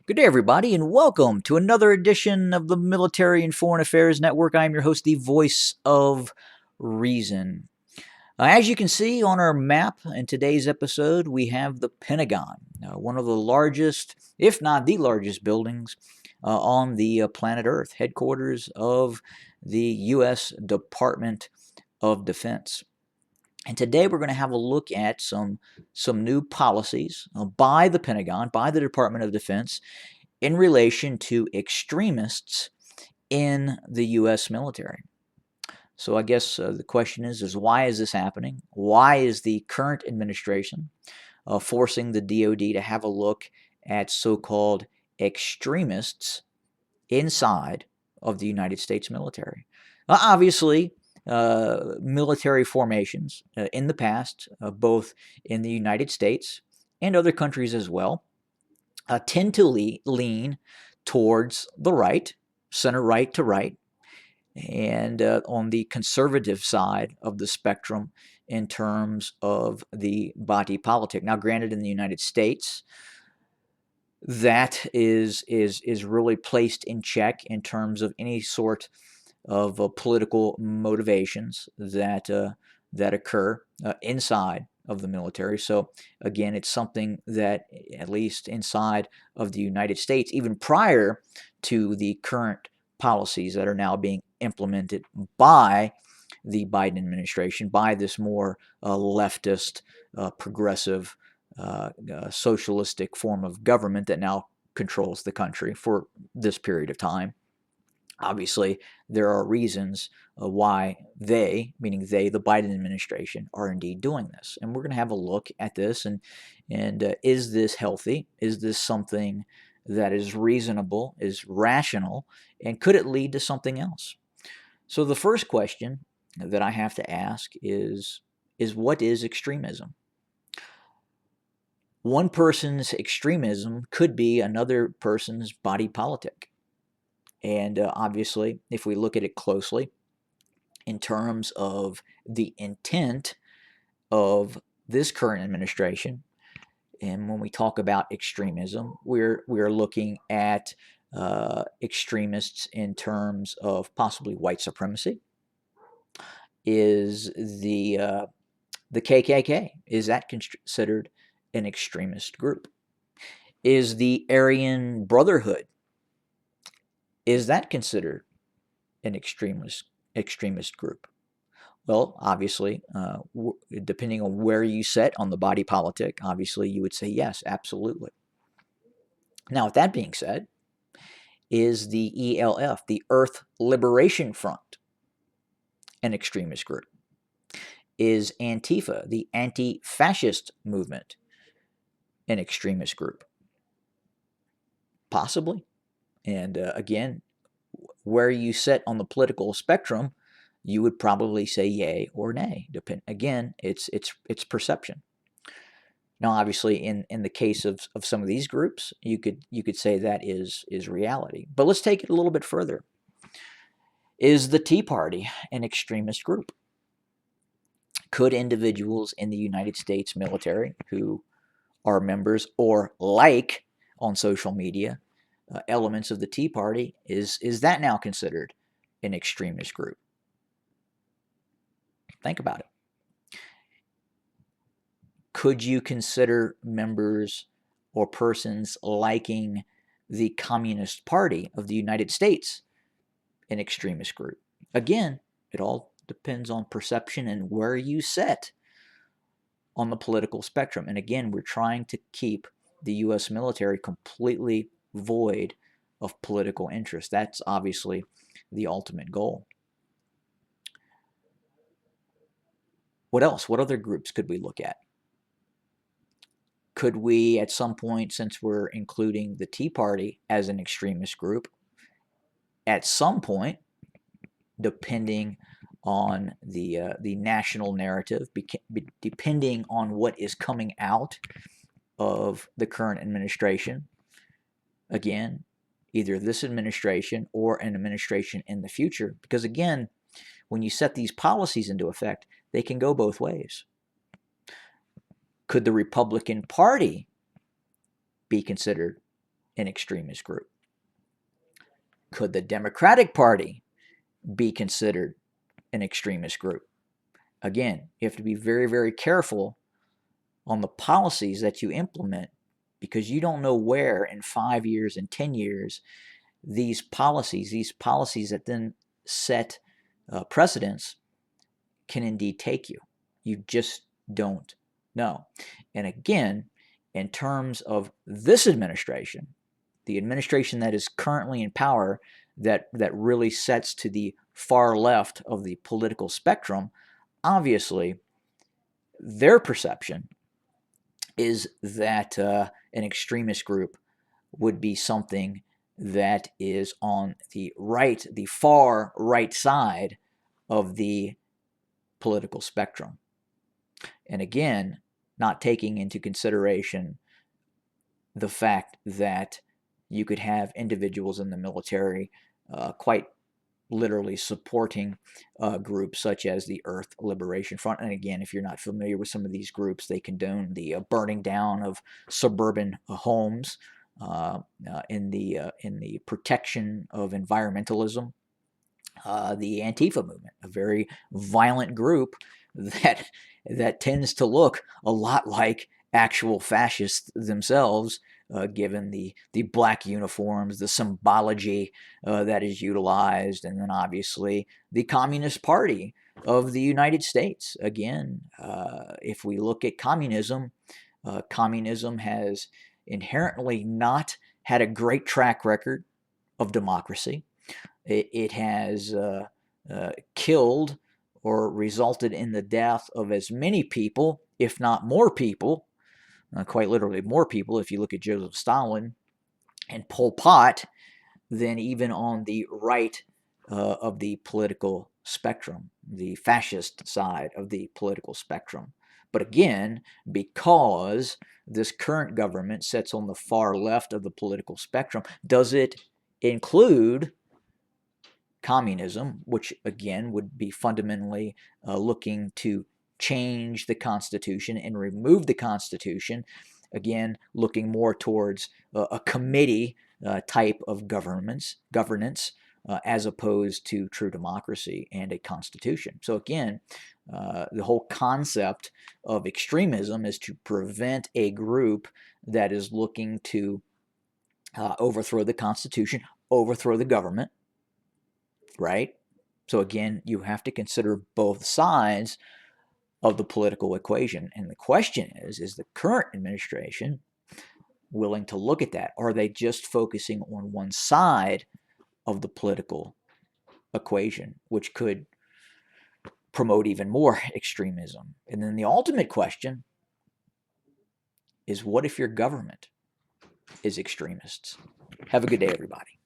Good day, everybody, and welcome to another edition of the Military and Foreign Affairs Network. I'm your host, the voice of reason. As you can see on our map in today's episode, we have the Pentagon, one of the largest, if not the largest, buildings on the planet Earth, headquarters of the U.S. Department of Defense. And today we're going to have a look at some new policies by the Pentagon, by the Department of Defense, in relation to extremists in the U.S. military. So I guess the question is why is this happening? Why is the current administration forcing the DoD to have a look at so-called extremists inside of the United States military? Obviously, military formations in the past, both in the United States and other countries as well, tend to lean towards the right, center right to right, and on the conservative side of the spectrum in terms of the body politic. Now, granted, in the United States, that is really placed in check in terms of any sort of political motivations that occur inside of the military. So again, it's something that at least inside of the United States, even prior to the current policies that are now being implemented by the Biden administration, by this more leftist, progressive, socialistic form of government that now controls the country for this period of time. Obviously, there are reasons why they, meaning they, the Biden administration, are indeed doing this. And we're going to have a look at this and is this healthy? Is this something that is reasonable, is rational, and could it lead to something else? So the first question that I have to ask is what is extremism? One person's extremism could be another person's body politic. And obviously, if we look at it closely in terms of the intent of this current administration, and when we talk about extremism, we're looking at extremists in terms of possibly white supremacy. Is the KKK, is that considered an extremist group? Is the Aryan Brotherhood, is that considered an extremist group? Well, obviously, depending on where you set on the body politic, obviously you would say yes, absolutely. Now, with that being said, is the ELF, the Earth Liberation Front, an extremist group? Is Antifa, the anti-fascist movement, an extremist group? Possibly. And again, where you sit on the political spectrum, you would probably say yay or nay. Again, it's perception. Now, obviously, in the case of some of these groups, you could say that is reality. But let's take it a little bit further. Is the Tea Party an extremist group? Could individuals in the United States military who are members or like on social media elements of the Tea Party, is that now considered an extremist group? Think about it. Could you consider members or persons liking the Communist Party of the United States an extremist group? Again, it all depends on perception and where you sit on the political spectrum. And again, we're trying to keep the U.S. military completely void of political interest. That's obviously the ultimate goal. What else? What other groups could we look at? Could we, at some point, since we're including the Tea Party as an extremist group, at some point, depending on the national narrative, depending on what is coming out of the current administration, again, either this administration or an administration in the future, because again, when you set these policies into effect, they can go both ways. Could the Republican Party be considered an extremist group? Could the Democratic Party be considered an extremist group? Again, you have to be very, very careful on the policies that you implement, because you don't know where in 5 years and 10 years these policies that then set precedents, can indeed take you. You just don't know. And again, in terms of this administration, the administration that is currently in power, that really sets to the far left of the political spectrum, obviously their perception is that an extremist group would be something that is on the right, the far right side of the political spectrum. And again, not taking into consideration the fact that you could have individuals in the military quite literally supporting groups such as the Earth Liberation Front. And again, if you're not familiar with some of these groups, they condone the burning down of suburban homes in the protection of environmentalism. The Antifa movement, a very violent group that tends to look a lot like actual fascists themselves, given the black uniforms, the symbology that is utilized, and then obviously the Communist Party of the United States. Again, if we look at communism, communism has inherently not had a great track record of democracy. It has killed or resulted in the death of as many people, if not more people, quite literally more people, if you look at Joseph Stalin and Pol Pot, than even on the right of the political spectrum, the fascist side of the political spectrum. But again, because this current government sits on the far left of the political spectrum, does it include communism, which again would be fundamentally looking to change the Constitution and remove the Constitution, again looking more towards a committee type of governance, as opposed to true democracy and a constitution. So again, the whole concept of extremism is to prevent a group that is looking to overthrow the Constitution, overthrow the government, right? So again, you have to consider both sides of the political equation. And the question is the current administration willing to look at that? Are they just focusing on one side of the political equation, which could promote even more extremism? And then the ultimate question is, what if your government is extremists? Have a good day, everybody.